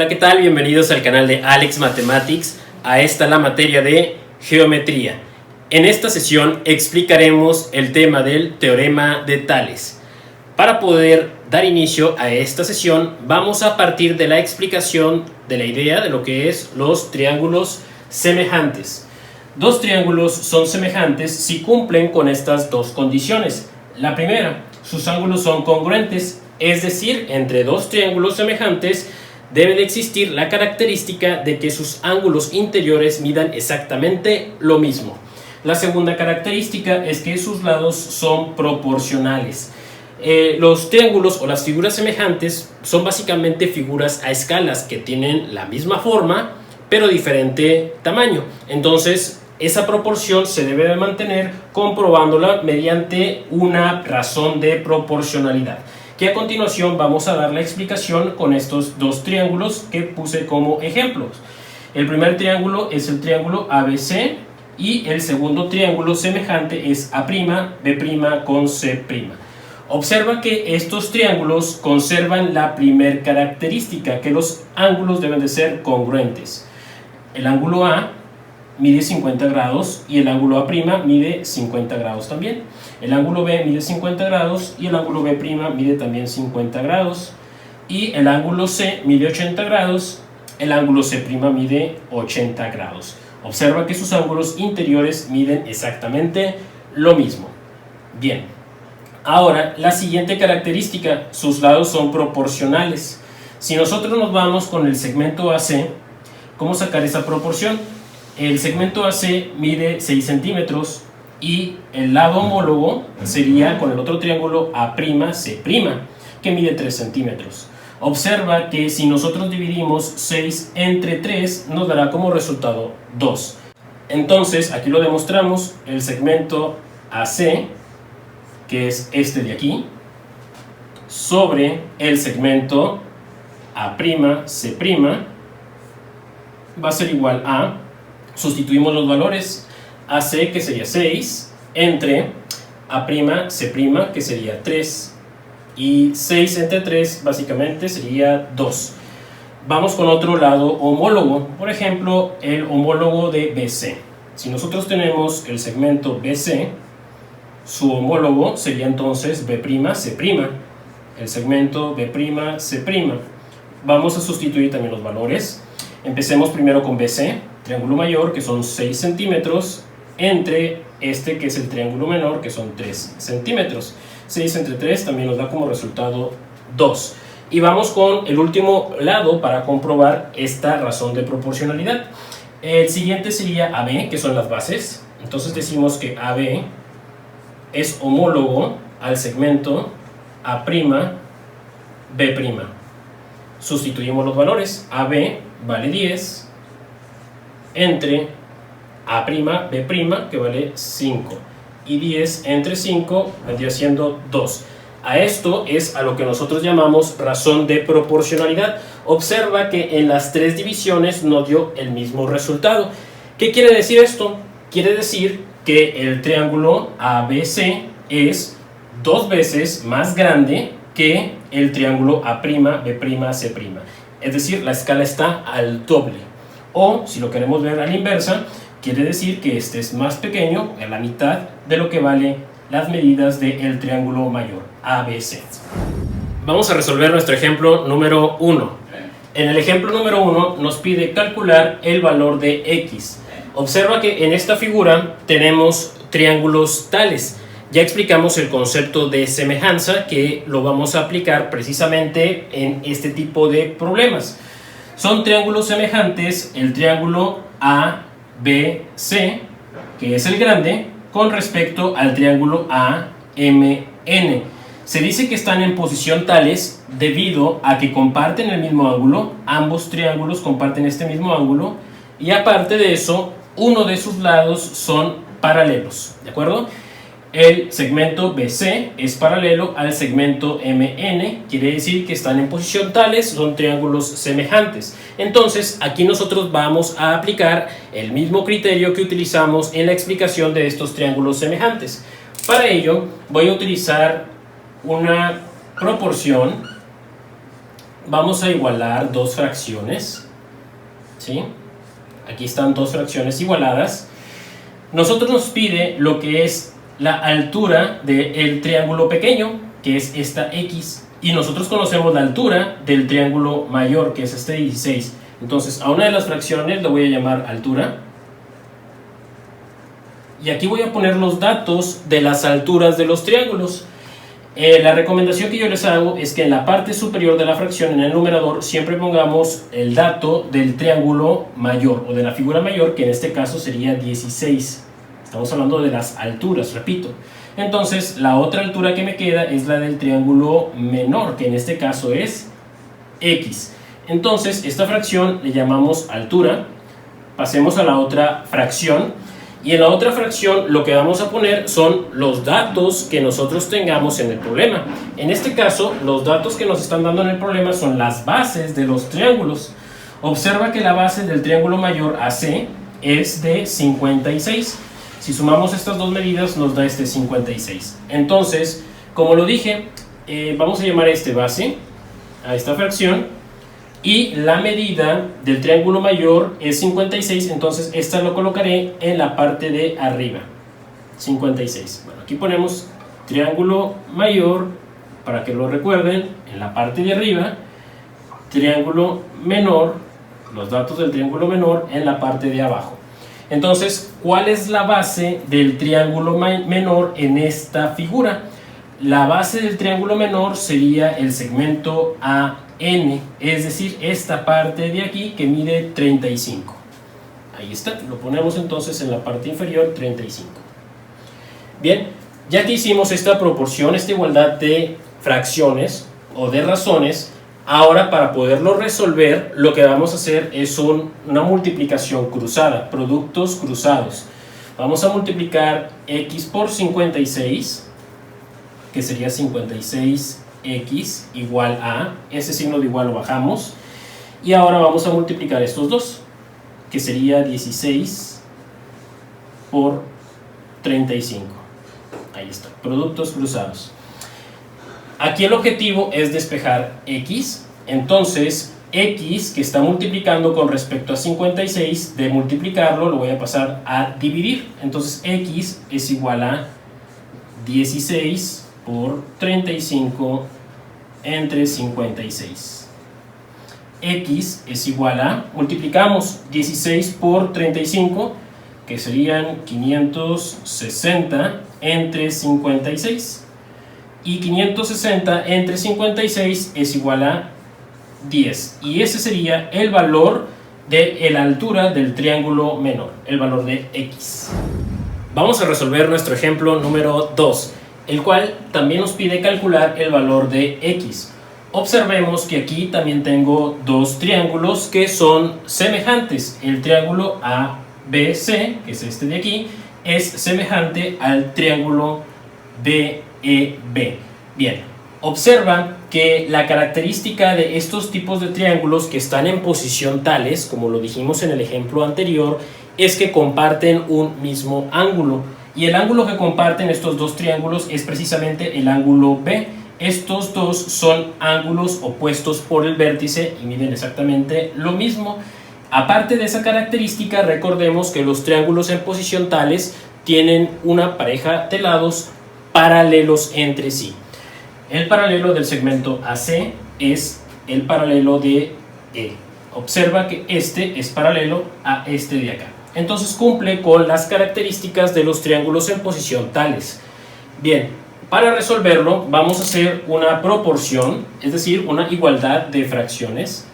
Hola, ¿qué tal? Bienvenidos al canal de Alex Mathematics, a esta la materia de geometría. En esta sesión explicaremos el tema del teorema de Tales. Para poder dar inicio a esta sesión, vamos a partir de la explicación de la idea de lo que es los triángulos semejantes. Dos triángulos son semejantes si cumplen con estas dos condiciones. La primera, sus ángulos son congruentes, es decir, entre dos triángulos semejantes debe de existir la característica de que sus ángulos interiores midan exactamente lo mismo. La segunda característica es que sus lados son proporcionales. Los triángulos o las figuras semejantes son básicamente figuras a escalas que tienen la misma forma pero diferente tamaño. Entonces esa proporción se debe de mantener comprobándola mediante una razón de proporcionalidad, que a continuación vamos a dar la explicación con estos dos triángulos que puse como ejemplos. El primer triángulo es el triángulo ABC y el segundo triángulo semejante es A', B' con C'. Observa que estos triángulos conservan la primer característica, que los ángulos deben de ser congruentes. El ángulo A mide 50 grados y el ángulo A' mide 50 grados también. El ángulo B mide 50 grados y el ángulo B' mide también 50 grados. Y el ángulo C mide 80 grados, el ángulo C' mide 80 grados. Observa que sus ángulos interiores miden exactamente lo mismo. Bien, ahora la siguiente característica, sus lados son proporcionales. Si nosotros nos vamos con el segmento AC, ¿cómo sacar esa proporción? El segmento AC mide 6 centímetros y el lado homólogo sería con el otro triángulo A'C', que mide 3 centímetros. Observa que si nosotros dividimos 6 entre 3 nos dará como resultado 2. Entonces aquí lo demostramos, el segmento AC, que es este de aquí, sobre el segmento A'C' va a ser igual a, sustituimos los valores, AC, que sería 6, entre A'C', que sería 3, y 6 entre 3 básicamente sería 2. Vamos con otro lado homólogo, por ejemplo el homólogo de BC. Si nosotros tenemos el segmento BC, su homólogo sería entonces B'C', el segmento B'C'. Vamos a sustituir también los valores. Empecemos primero con BC, triángulo mayor, que son 6 centímetros, entre este que es el triángulo menor, que son 3 centímetros. 6 entre 3 también nos da como resultado 2. Y vamos con el último lado para comprobar esta razón de proporcionalidad. El siguiente sería AB, que son las bases. Entonces decimos que AB es homólogo al segmento A'B'. Sustituimos los valores. AB vale 10 entre A'B', que vale 5, y 10 entre 5 vendría siendo 2. A esto es a lo que nosotros llamamos razón de proporcionalidad. Observa que en las tres divisiones nos dio el mismo resultado. ¿Qué quiere decir esto? Quiere decir que el triángulo ABC es 2 veces más grande que el triángulo A'B', C'. Es decir, la escala está al doble. O, si lo queremos ver a la inversa, quiere decir que este es más pequeño, a la mitad de lo que vale las medidas del triángulo mayor, ABC. Vamos a resolver nuestro ejemplo número 1. En el ejemplo número 1 nos pide calcular el valor de X. Observa que en esta figura tenemos triángulos tales. Ya explicamos el concepto de semejanza, que lo vamos a aplicar precisamente en este tipo de problemas. Son triángulos semejantes el triángulo ABC, que es el grande, con respecto al triángulo AMN. Se dice que están en posición tales debido a que comparten el mismo ángulo, ambos triángulos comparten este mismo ángulo, y aparte de eso, uno de sus lados son paralelos, ¿de acuerdo? El segmento BC es paralelo al segmento MN, quiere decir que están en posición tales, son triángulos semejantes. Entonces, aquí nosotros vamos a aplicar el mismo criterio que utilizamos en la explicación de estos triángulos semejantes. Para ello, voy a utilizar una proporción vamos a igualar dos fracciones, ¿sí? Aquí están dos fracciones igualadas. Nosotros nos pide lo que es la altura del triángulo pequeño, que es esta X, y nosotros conocemos la altura del triángulo mayor, que es este 16. Entonces a una de las fracciones le voy a llamar altura, y aquí voy a poner los datos de las alturas de los triángulos. La recomendación que yo les hago es que en la parte superior de la fracción, en el numerador, siempre pongamos el dato del triángulo mayor o de la figura mayor, que en este caso sería 16. Estamos hablando de las alturas, repito. Entonces la otra altura que me queda es la del triángulo menor, que en este caso es X. Entonces esta fracción le llamamos altura. Pasemos a la otra fracción. Y en la otra fracción lo que vamos a poner son los datos que nosotros tengamos en el problema. En este caso, los datos que nos están dando en el problema son las bases de los triángulos. Observa que la base del triángulo mayor AC es de 56. Si sumamos estas dos medidas nos da este 56. Entonces, como lo dije, vamos a llamar este base a esta fracción. Y la medida del triángulo mayor es 56, entonces esta lo colocaré en la parte de arriba, 56. Bueno, aquí ponemos triángulo mayor, para que lo recuerden, en la parte de arriba, triángulo menor, los datos del triángulo menor en la parte de abajo. Entonces, ¿cuál es la base del triángulo menor en esta figura? La base del triángulo menor sería el segmento AN, es decir, esta parte de aquí que mide 35. Ahí está, lo ponemos entonces en la parte inferior, 35. Bien, ya que hicimos esta proporción, esta igualdad de fracciones o de razones, ahora para poderlo resolver, lo que vamos a hacer es una multiplicación cruzada, productos cruzados. Vamos a multiplicar X por 56, que sería 56x igual a, ese signo de igual lo bajamos, y ahora vamos a multiplicar estos dos, que sería 16 por 35. Ahí está, productos cruzados. Aquí el objetivo es despejar x, entonces x que está multiplicando con respecto a 56, de multiplicarlo lo voy a pasar a dividir, entonces x es igual a 16 por 35 entre 56. X es igual a, multiplicamos 16 por 35, que serían 560 entre 56. Y 560 entre 56 es igual a 10. Y ese sería el valor de la altura del triángulo menor, el valor de X. Vamos a resolver nuestro ejemplo número 2. El cual también nos pide calcular el valor de X. Observemos que aquí también tengo dos triángulos que son semejantes. El triángulo ABC, que es este de aquí, es semejante al triángulo DEB. Bien, observa que la característica de estos tipos de triángulos que están en posición tales, como lo dijimos en el ejemplo anterior, es que comparten un mismo ángulo. Y el ángulo que comparten estos dos triángulos es precisamente el ángulo B. Estos dos son ángulos opuestos por el vértice y miden exactamente lo mismo. Aparte de esa característica, recordemos que los triángulos en posición tales tienen una pareja de lados paralelos entre sí. El paralelo del segmento AC es el paralelo de E. Observa que este es paralelo a este de acá. Entonces cumple con las características de los triángulos en posición tales. Bien, para resolverlo vamos a hacer una proporción, es decir, una igualdad de fracciones.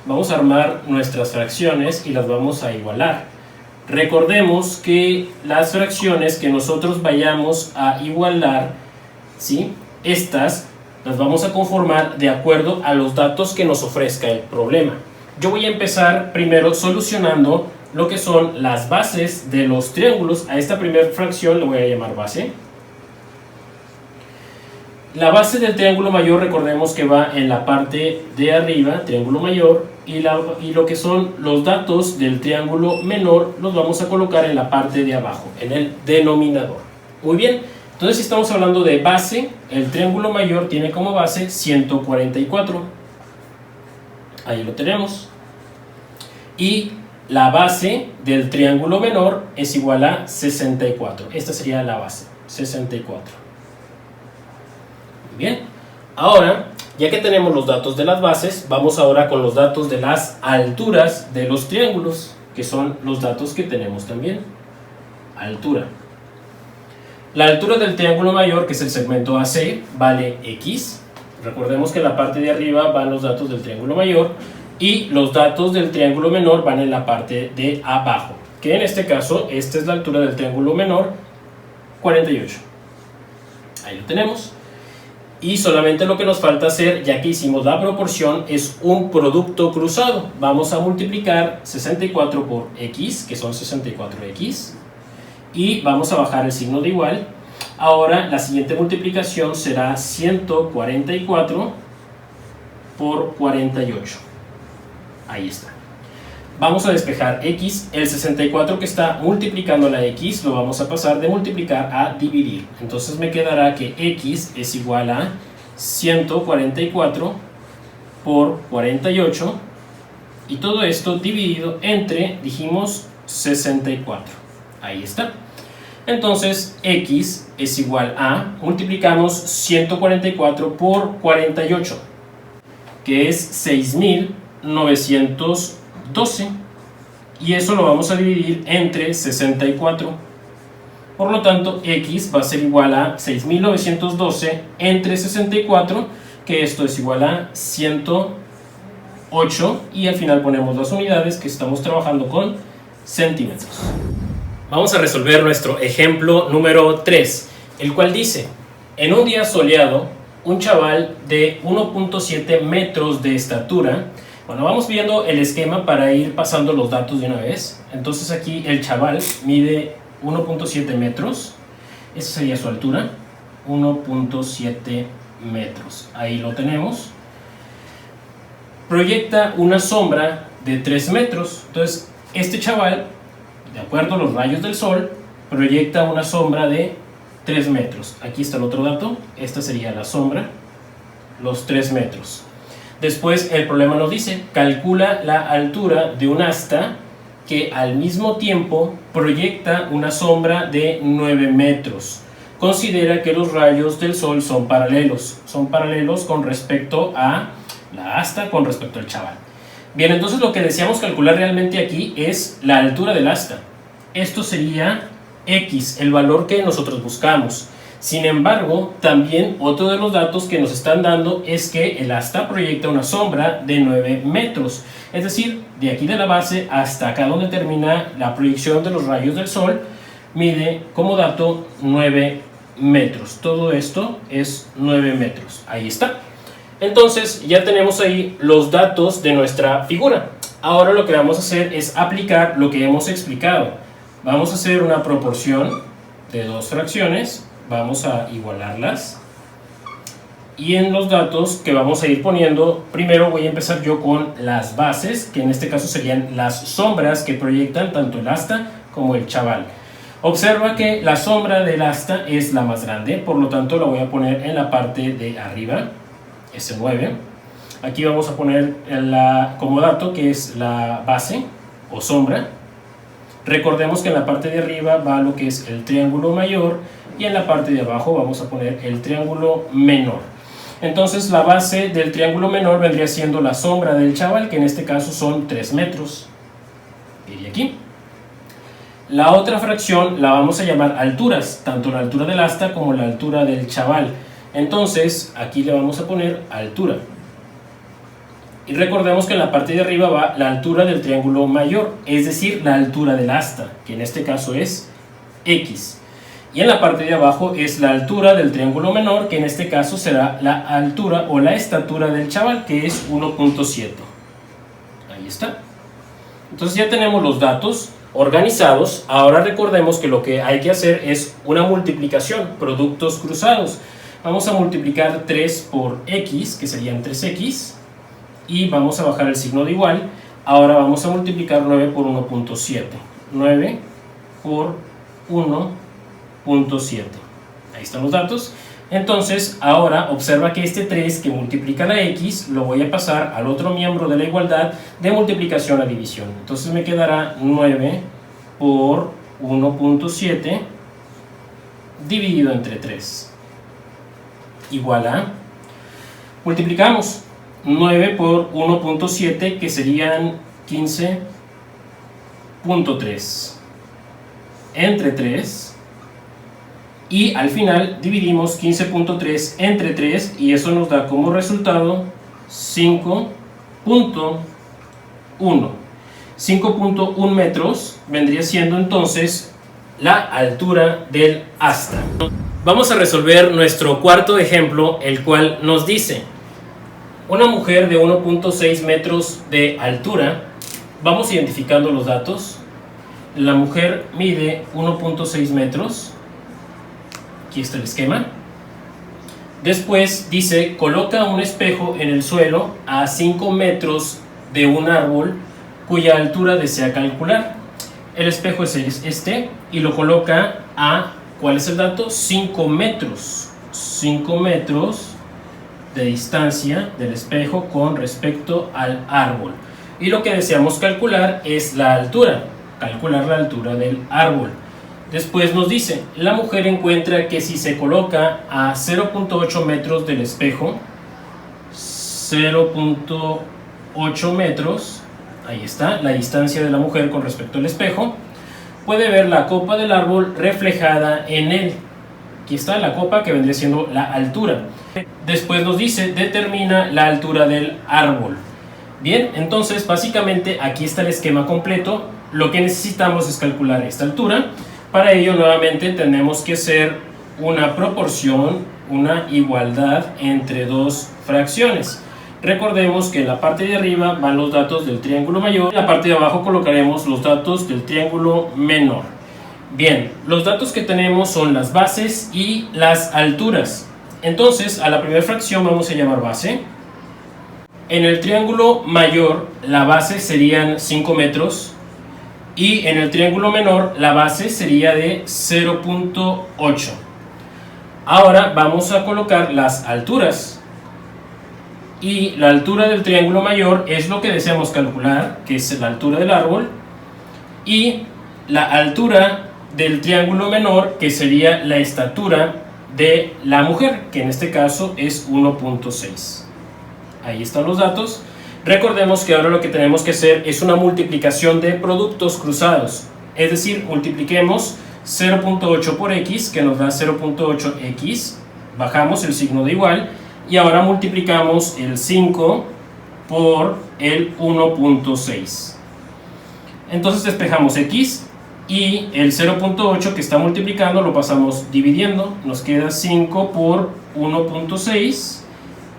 Vamos a armar nuestras fracciones y las vamos a igualar. Recordemos que las fracciones que nosotros vayamos a igualar, ¿sí?, estas las vamos a conformar de acuerdo a los datos que nos ofrezca el problema. Yo voy a empezar primero solucionando lo que son las bases de los triángulos. A esta primera fracción le voy a llamar base. La base del triángulo mayor, recordemos que va en la parte de arriba, triángulo mayor, y lo que son los datos del triángulo menor los vamos a colocar en la parte de abajo, en el denominador. Muy bien, entonces si estamos hablando de base, el triángulo mayor tiene como base 144. Ahí lo tenemos. Y la base del triángulo menor es igual a 64. Esta sería la base, 64. Bien, ahora, ya que tenemos los datos de las bases, vamos ahora con los datos de las alturas de los triángulos, que son los datos que tenemos también. Altura. La altura del triángulo mayor, que es el segmento AC, vale X. Recordemos que en la parte de arriba van los datos del triángulo mayor y los datos del triángulo menor van en la parte de abajo, que en este caso, esta es la altura del triángulo menor, 48. Ahí lo tenemos. Y solamente lo que nos falta hacer, ya que hicimos la proporción, es un producto cruzado. Vamos a multiplicar 64 por X, que son 64X, y vamos a bajar el signo de igual. Ahora la siguiente multiplicación será 144 por 48. Ahí está. Vamos a despejar X. El 64 que está multiplicando la X lo vamos a pasar de multiplicar a dividir. Entonces me quedará que X es igual a 144 por 48. Y todo esto dividido entre, dijimos, 64. Ahí está. Entonces X es igual a, multiplicamos 144 por 48, que es 6912, y eso lo vamos a dividir entre 64. Por lo tanto, X va a ser igual a 6912 entre 64, que esto es igual a 108, y al final ponemos las unidades, que estamos trabajando con centímetros. Vamos a resolver nuestro ejemplo número 3, el cual dice: en un día soleado, un chaval de 1.7 metros de estatura. Bueno, vamos viendo el esquema para ir pasando los datos de una vez. Entonces aquí el chaval mide 1.7 metros, esa sería su altura, 1.7 metros, ahí lo tenemos. Proyecta una sombra de 3 metros, entonces este chaval, de acuerdo a los rayos del sol, proyecta una sombra de 3 metros. Aquí está el otro dato, esta sería la sombra, los 3 metros. Después el problema nos dice, calcula la altura de un asta que al mismo tiempo proyecta una sombra de 9 metros. Considera que los rayos del sol son paralelos con respecto a la asta, con respecto al chaval. Bien, entonces lo que deseamos calcular realmente aquí es la altura del asta. Esto sería X, el valor que nosotros buscamos. Sin embargo, también otro de los datos que nos están dando es que el asta proyecta una sombra de 9 metros. Es decir, de aquí de la base hasta acá donde termina la proyección de los rayos del sol, mide como dato 9 metros. Todo esto es 9 metros. Ahí está. Entonces ya tenemos ahí los datos de nuestra figura. Ahora lo que vamos a hacer es aplicar lo que hemos explicado. Vamos a hacer una proporción de dos fracciones. Vamos a igualarlas, y en los datos que vamos a ir poniendo, primero voy a empezar yo con las bases, que en este caso serían las sombras que proyectan tanto el asta como el chaval. Observa que la sombra del asta es la más grande, por lo tanto la voy a poner en la parte de arriba, S9. Aquí vamos a poner como dato que es la base o sombra. Recordemos que en la parte de arriba va lo que es el triángulo mayor, y en la parte de abajo vamos a poner el triángulo menor. Entonces la base del triángulo menor vendría siendo la sombra del chaval, que en este caso son 3 metros. Y aquí. La otra fracción la vamos a llamar alturas, tanto la altura del asta como la altura del chaval. Entonces aquí le vamos a poner altura. Y recordemos que en la parte de arriba va la altura del triángulo mayor, es decir, la altura del asta, que en este caso es X. Y en la parte de abajo es la altura del triángulo menor, que en este caso será la altura o la estatura del chaval, que es 1.7. Ahí está. Entonces ya tenemos los datos organizados. Ahora recordemos que lo que hay que hacer es una multiplicación, productos cruzados. Vamos a multiplicar 3 por X, que serían 3X, y vamos a bajar el signo de igual. Ahora vamos a multiplicar 9 por 1.7. 9 por 1.7. Ahí están los datos. Entonces ahora observa que este 3 que multiplica la x lo voy a pasar al otro miembro de la igualdad de multiplicación a división. Entonces me quedará 9 por 1.7 dividido entre 3 igual a, multiplicamos 9 por 1.7 que serían 15.3 entre 3 y al final dividimos 15.3 entre 3 y eso nos da como resultado 5.1. 5.1 metros vendría siendo entonces la altura del asta. Vamos a resolver nuestro cuarto ejemplo, el cual nos dice una mujer de 1.6 metros de altura. Vamos identificando los datos. La mujer mide 1.6 metros. Aquí está el esquema. Después dice, coloca un espejo en el suelo a 5 metros de un árbol cuya altura desea calcular. El espejo es este y lo coloca a, ¿cuál es el dato? 5 metros. 5 metros de distancia del espejo con respecto al árbol. Y lo que deseamos calcular es la altura. Calcular la altura del árbol. Después nos dice, la mujer encuentra que si se coloca a 0.8 metros del espejo, 0.8 metros, ahí está, la distancia de la mujer con respecto al espejo, puede ver la copa del árbol reflejada en él. Aquí está la copa que vendría siendo la altura. Después nos dice, determina la altura del árbol. Bien, entonces básicamente aquí está el esquema completo. Lo que necesitamos es calcular esta altura. Para ello nuevamente tenemos que hacer una proporción, una igualdad entre dos fracciones. Recordemos que en la parte de arriba van los datos del triángulo mayor, en la parte de abajo colocaremos los datos del triángulo menor. Bien, los datos que tenemos son las bases y las alturas. Entonces a la primera fracción vamos a llamar base. En el triángulo mayor la base serían 5 metros. Y en el triángulo menor la base sería de 0.8. Ahora vamos a colocar las alturas. Y la altura del triángulo mayor es lo que deseamos calcular, que es la altura del árbol. Y la altura del triángulo menor, que sería la estatura de la mujer, que en este caso es 1.6. Ahí están los datos. Recordemos que ahora lo que tenemos que hacer es una multiplicación de productos cruzados. Es decir, multipliquemos 0.8 por x, que nos da 0.8x. Bajamos el signo de igual. Y ahora multiplicamos el 5 por el 1.6. Entonces despejamos x y el 0.8 que está multiplicando lo pasamos dividiendo. Nos queda 5 por 1.6.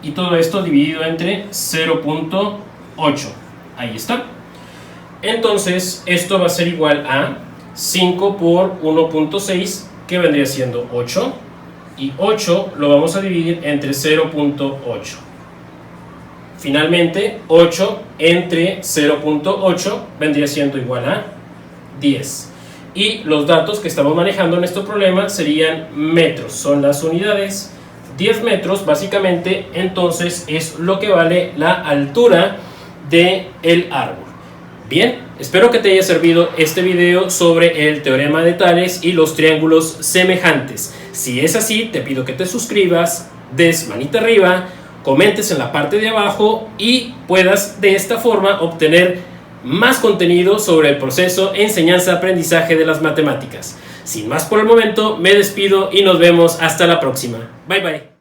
Y todo esto dividido entre 0.8. Ahí está. Entonces esto va a ser igual a 5 por 1.6, que vendría siendo 8. Y 8 lo vamos a dividir entre 0.8. Finalmente 8 entre 0.8 vendría siendo igual a 10. Y los datos que estamos manejando en este problema serían metros. Son las unidades. 10 metros básicamente entonces es lo que vale la altura del árbol. Bien, espero que te haya servido este video sobre el teorema de Tales y los triángulos semejantes. Si es así, te pido que te suscribas, des manita arriba, comentes en la parte de abajo y puedas de esta forma obtener más contenido sobre el proceso enseñanza-aprendizaje de las matemáticas. Sin más por el momento, me despido y nos vemos hasta la próxima. Bye bye.